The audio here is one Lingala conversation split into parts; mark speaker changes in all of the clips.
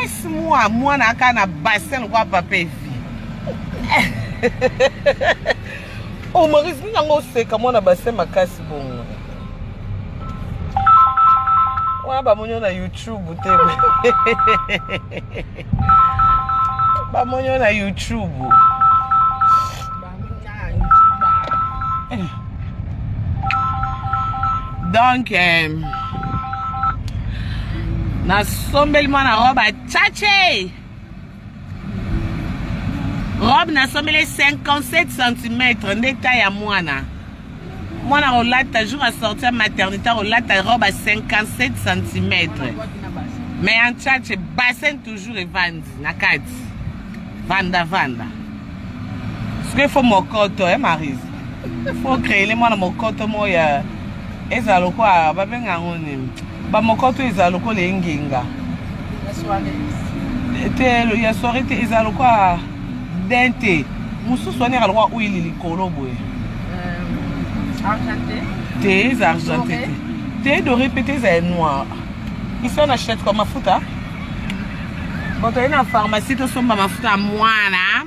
Speaker 1: Laisse-moi, moi, na bassin, quoi, papa. Oh, Maurice, nous avons aussi comment on a bassin ma casse bon. Ouais, bah, mon na YouTube, bah, mon na YouTube. Donc, na sombellement na robe à tchatché. Robe na sombele 57 cm. N'état ya moana. Moana rolata jour à sortir maternité rolata robe à 57 cm. Mais en tchatché bassin toujours et vandi na kati. Vanda. Ce qu'il faut mokoto Marise. Faut créer les moana mokoto moya. Ezalo kwa babenga ngoni. Ba mokoto ezalo ko lenginga. La soirée. Te ya soirée te ezalo kwa dente. Musu soigner alwa huile likolo boye.
Speaker 2: Argenté.
Speaker 1: Te argenté. Te de répéter c'est noir. Ici on achète comme mafuta. Quand on est dans la pharmacie to somba mafuta moana.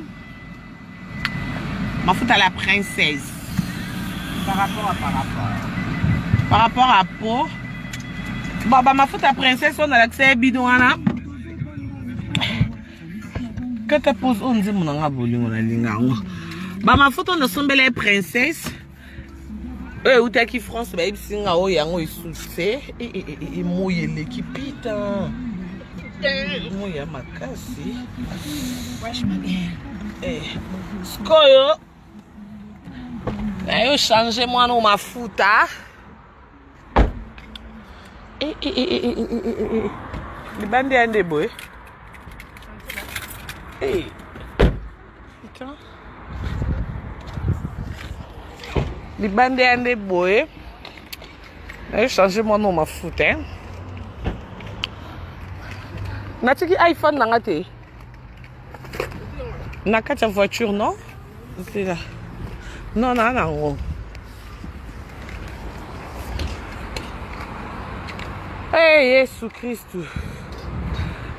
Speaker 1: Mafuta la princesse.
Speaker 2: Par rapport
Speaker 1: à peau. Bah ma faute à princesse on a l'accès bidon là. Quand tu poses on dit mon anga boli on a linga. Bah ma faute on a sombele princesse. Ou t'as qui France bah singa o yango isuse et moye l'équipe putain. Moye makasi.
Speaker 2: Wesh ma gueule.
Speaker 1: Skoyo. Yo changer moi non ma futa. Les bandits en déboé. Putain. Les bandits en déboé. J'ai changé mon nom, ma foute. N'a-tu qui iPhone n'a pas n'a pas ta voiture, non? C'est là. Non. Hey, Jésus Christ.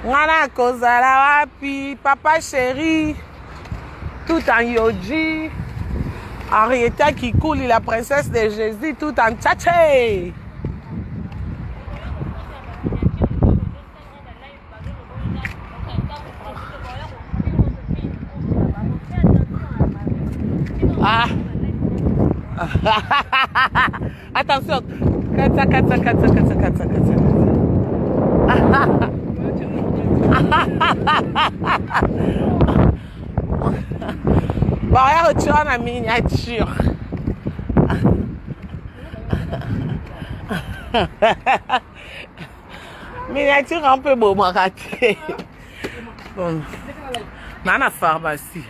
Speaker 1: Ngana kozala wapi, papa chéri. Tout en yoji. Henrietta qui coule la princesse de Jésus, tout en tchatché. Ah. Attention. Katsa. Bon, regarde, tu as la miniature. Miniature un peu beau, ma raté. Bon. Dans la pharmacie.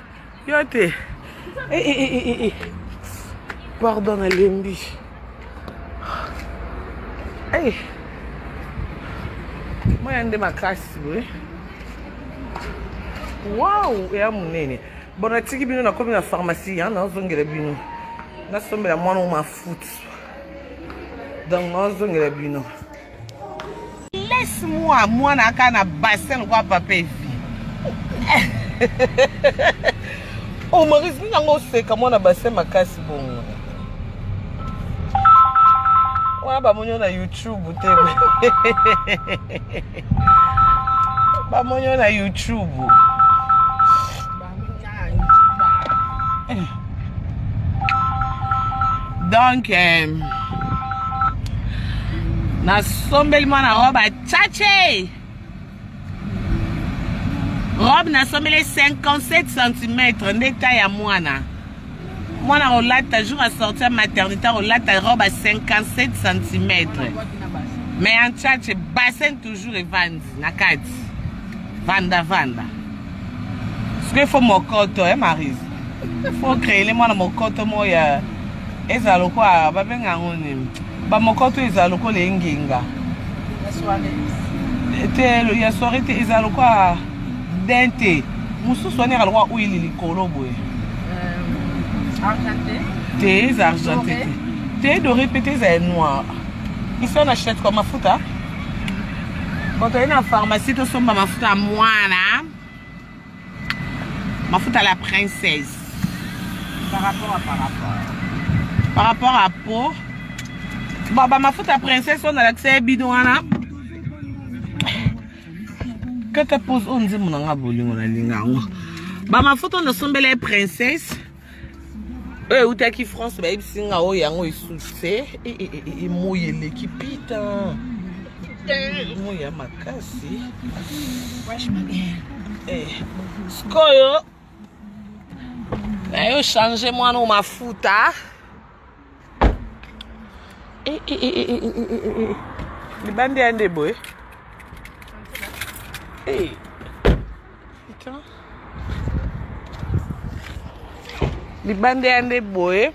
Speaker 1: Yote. Pardon, Lembi. Hey. Moi, je ma classe. Waouh! Et à mon nez. Bon, on tiki bino na comme la pharmacie, hein, non, zongere bino. Na sombe la moi on ma foot. Donc, non, zongere bino. Laisse-moi, moi na kana bassin quoi papa. Oh, Maurice, nous avons aussi comment on a bassin ma casse bon. Ouais, bah, mon na YouTube, bah, mon na YouTube. Donc, na sombellement na robe à tchatché. Robe na sombele 57 cm. N'état ya moana. Moana rolata jour à sortir maternité rolata robe à 57 cm. Mais en tchatché bassin toujours et vandi na kati. Vanda. Ce qu'il faut mokoto Marise. Faut créer les moana mokoto moya. Ezalo kwa babenga ngoni. Ba mokoto ezalo ko lenginga.
Speaker 2: La soirée.
Speaker 1: Te ya soirée te ezalo kwa dente. Musu soigner alwa huile likolo boye.
Speaker 2: Argenté.
Speaker 1: Te argenté. Te de répéter c'est noir. Ici on achète comme mafuta. Bon, tu as une pharmacie, tu as mafuta moana. Mafuta la princesse.
Speaker 2: Par rapport à
Speaker 1: Par rapport à peau. Bon, bah, mafuta princesse, on a l'accès bidouana. Que tu poses, on dit mon angaboli, on a l'ingango. Bah, mafuta, on a sombele princesse. Où t'as qui France, bah, il s'y a yango, il soutient. Et mouille l'équipe. Mouille ma casse.
Speaker 2: Wesh ma gueule.
Speaker 1: Skoyo. Yo changé moi no mafuta. Libandi ande boy. Putain. Libandi ande boy.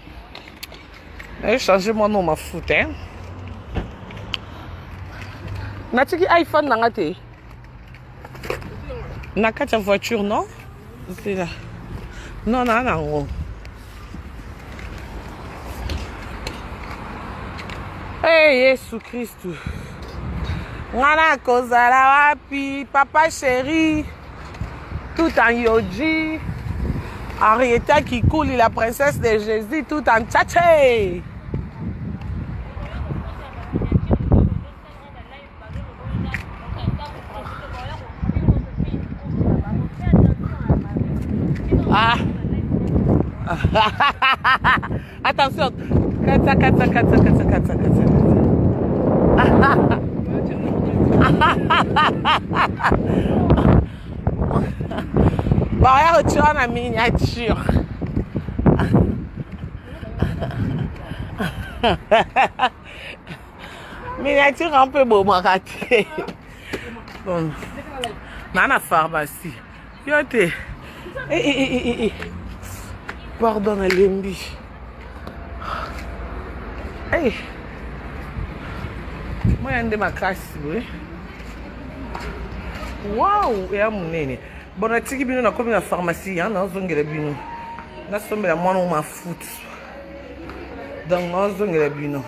Speaker 1: Yo changé moi no mafuta. Natiki iPhone nanga te. Na kati voiture non? C'est là. Non, non, non. Hey, Jésus Christ. Ngana kozala wapi, papa chéri. Tout en yoji. Henrietta qui coule, la princesse de Jésus, tout en tchatché. Ah. Attention. Katsa. Bon, on va retirer la miniature. Miniature un peu beau, moi, raté. Bon. Dans la pharmacie. Yote. Pardon, Lembi. Hey. Moi, je suis ma casse. Waouh! Et à mon nez. Bon, on a dit que nous avons la pharmacie. On a dit que nous avons ma foot. Donc, on a dit que